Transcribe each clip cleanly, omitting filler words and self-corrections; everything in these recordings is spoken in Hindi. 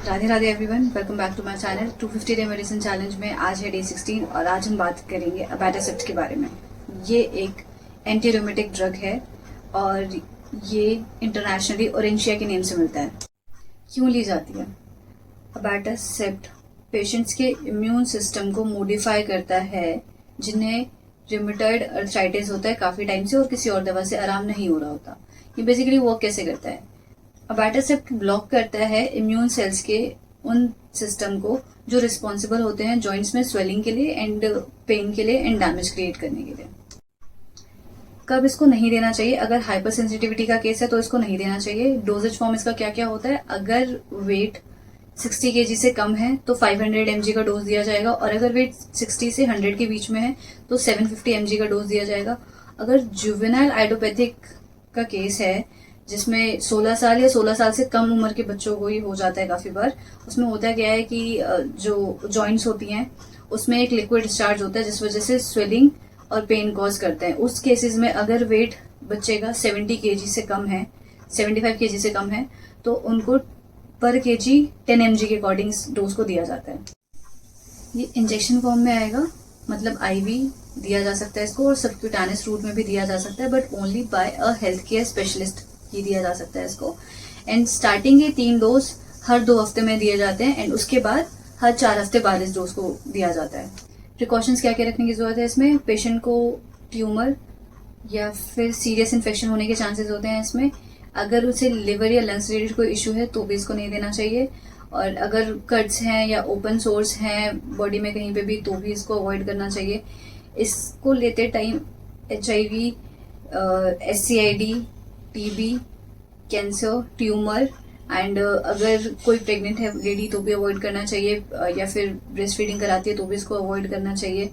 Radhe Radhe everyone, welcome back to my channel 250 day medicine challenge में आज है डे 16 और आज हम बात करेंगे अबैटासेप्ट के बारे में। ये एक एंटी रूमेटिक ड्रग है और ये इंटरनेशनली ओरेंशिया के नेम से मिलता है। क्यों ली जाती है? अबैटासेप्ट पेशेंट्स के इम्यून सिस्टम को मॉडिफाई करता है जिन्हें रिमेटॉइड अर्थराइटिस होता है काफी टाइम से और किसी और दवा से आराम नहीं हो रहा होता। ये बेसिकली वर्क कैसे करता है? अबैटासेप्ट ब्लॉक करता है इम्यून सेल्स के उन सिस्टम को जो रिस्पॉन्सिबल होते हैं जॉइंट्स में स्वेलिंग के लिए एंड पेन के लिए एंड डैमेज क्रिएट करने के लिए। कब इसको नहीं देना चाहिए? अगर हाइपर सेंसिटिविटी का केस है तो इसको नहीं देना चाहिए। डोजेज फॉर्म इसका क्या क्या होता है? अगर वेट 60 kg से कम है तो 500 mg का डोज दिया जाएगा और अगर वेट 60 से 100 के बीच में है तो 750 mg का डोज दिया जाएगा। अगर जुवेनाइल आइडियोपैथिक का केस है जिसमें 16 साल या 16 साल से कम उम्र के बच्चों को ही हो जाता है काफी बार, उसमें होता क्या है कि जो जॉइंट्स होती हैं उसमें एक लिक्विड डिस्चार्ज होता है जिस वजह से स्वेलिंग और पेन कॉज करते हैं। उस केसेस में अगर वेट बच्चे का 70 kg से कम है, 75 kg से कम है तो उनको पर केजी 10 mg के अकॉर्डिंग डोज को दिया जाता है। ये इंजेक्शन फॉर्म में आएगा, मतलब आईवी दिया जा सकता है इसको और सबक्यूटानियस रूट में भी दिया जा सकता है, but only by a health care specialist ही दिया जा सकता है इसको। एंड स्टार्टिंग के 3 डोज हर 2 हफ्ते में दिए जाते हैं एंड उसके बाद हर 4 हफ्ते बाद इस डोज को दिया जाता है। प्रिकॉशंस क्या क्या रखने की जरूरत है इसमें? पेशेंट को ट्यूमर या फिर सीरियस इन्फेक्शन होने के चांसेस होते हैं इसमें। अगर उसे लिवर या लंग्स रिलेटेड कोई इशू है तो भी इसको नहीं देना चाहिए और अगर कट्स हैं या ओपन सोर्स हैं बॉडी में कहीं पे भी तो भी इसको अवॉइड करना चाहिए। इसको लेते time HIV, SCID, TB, cancer, tumour and अगर कोई प्रेग्नेंट है लेडी तो भी अवॉइड करना चाहिए या फिर ब्रेस्ट फीडिंग कराती है तो भी इसको अवॉइड करना चाहिए।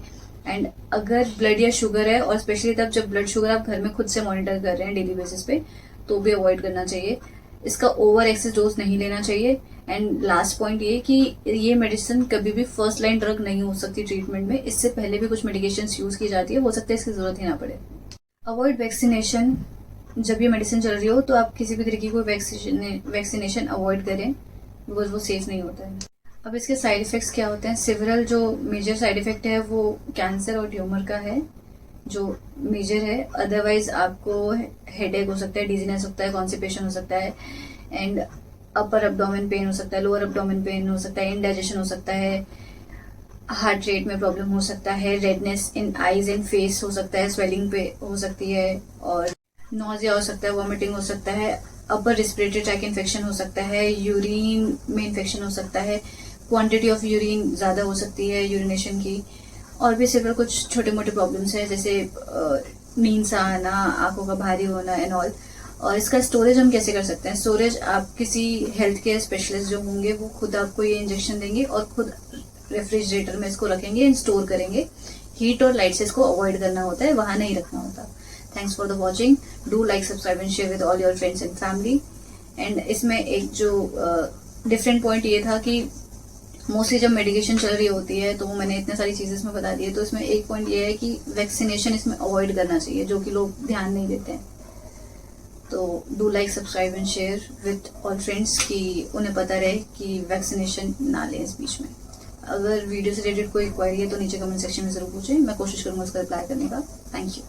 एंड अगर ब्लड या शुगर है और स्पेशली तब जब ब्लड शुगर आप घर में खुद से मॉनिटर कर रहे हैं डेली बेसिस पे तो भी अवॉइड करना चाहिए। इसका ओवर एक्सेस डोज नहीं लेना चाहिए। एंड लास्ट पॉइंट ये कि ये मेडिसिन कभी भी फर्स्ट लाइन ड्रग नहीं हो सकती ट्रीटमेंट में। इससे पहले भी कुछ मेडिकेशन यूज की जाती है, हो सकता है इसकी जरूरत ही ना पड़े। Avoid vaccination. जब ये मेडिसिन चल रही हो तो आप किसी भी तरीके को वैक्सीनेशन अवॉइड करें बिकॉज वो सेफ नहीं होता है। अब इसके साइड इफेक्ट्स क्या होते हैं? सिवरल जो मेजर साइड इफेक्ट है वो कैंसर और ट्यूमर का है जो मेजर है। अदरवाइज आपको हेडेक हो सकता है, डिजीनेस होता है, कॉन्स्टिपेशन हो सकता है एंड अपर एब्डोमेन पेन हो सकता है, लोअर एब्डोमेन पेन हो सकता है, इंडाइजेशन हो सकता है, हार्ट रेट में प्रॉब्लम हो सकता है, redness in eyes and face हो सकता है, स्वेलिंग पे हो सकती है और नोजिया हो सकता है, वॉमिटिंग हो सकता है, अपर रिस्पिरेटरी ट्रैक इन्फेक्शन हो सकता है, यूरिन में इन्फेक्शन हो सकता है, क्वांटिटी ऑफ यूरिन ज्यादा हो सकती है यूरिनेशन की, और भी सिर्फ कुछ छोटे मोटे प्रॉब्लम्स है जैसे नींद सा आना, आंखों का भारी होना एंड ऑल। और इसका स्टोरेज हम कैसे कर सकते हैं? स्टोरेज आप किसी हेल्थ केयर स्पेशलिस्ट जो होंगे वो खुद आपको ये इंजेक्शन देंगे और खुद रेफ्रिजरेटर में इसको रखेंगे एंड स्टोर करेंगे। हीट और लाइट से इसको अवॉइड करना होता है, वहां नहीं रखना होता। Thanks for the watching. Do like, subscribe and share with all your friends and family. And इसमें एक जो डिफरेंट पॉइंट ये था कि मोस्टली जब मेडिकेशन चल रही होती है तो मैंने इतने सारी चीजें इसमें बता दी है, तो इसमें एक पॉइंट ये है कि वैक्सीनेशन इसमें अवॉइड करना चाहिए जो कि लोग ध्यान नहीं देते हैं। तो do like, subscribe and share with all friends कि उन्हें पता रहे कि वैक्सीनेशन ना लें इस बीच में। अगर वीडियो से रिलेटेड कोई क्वेरी है तो नीचे कमेंट सेक्शन में जरूर पूछें, मैं कोशिश करूंगा उसका रिप्लाई करने का। Thank you.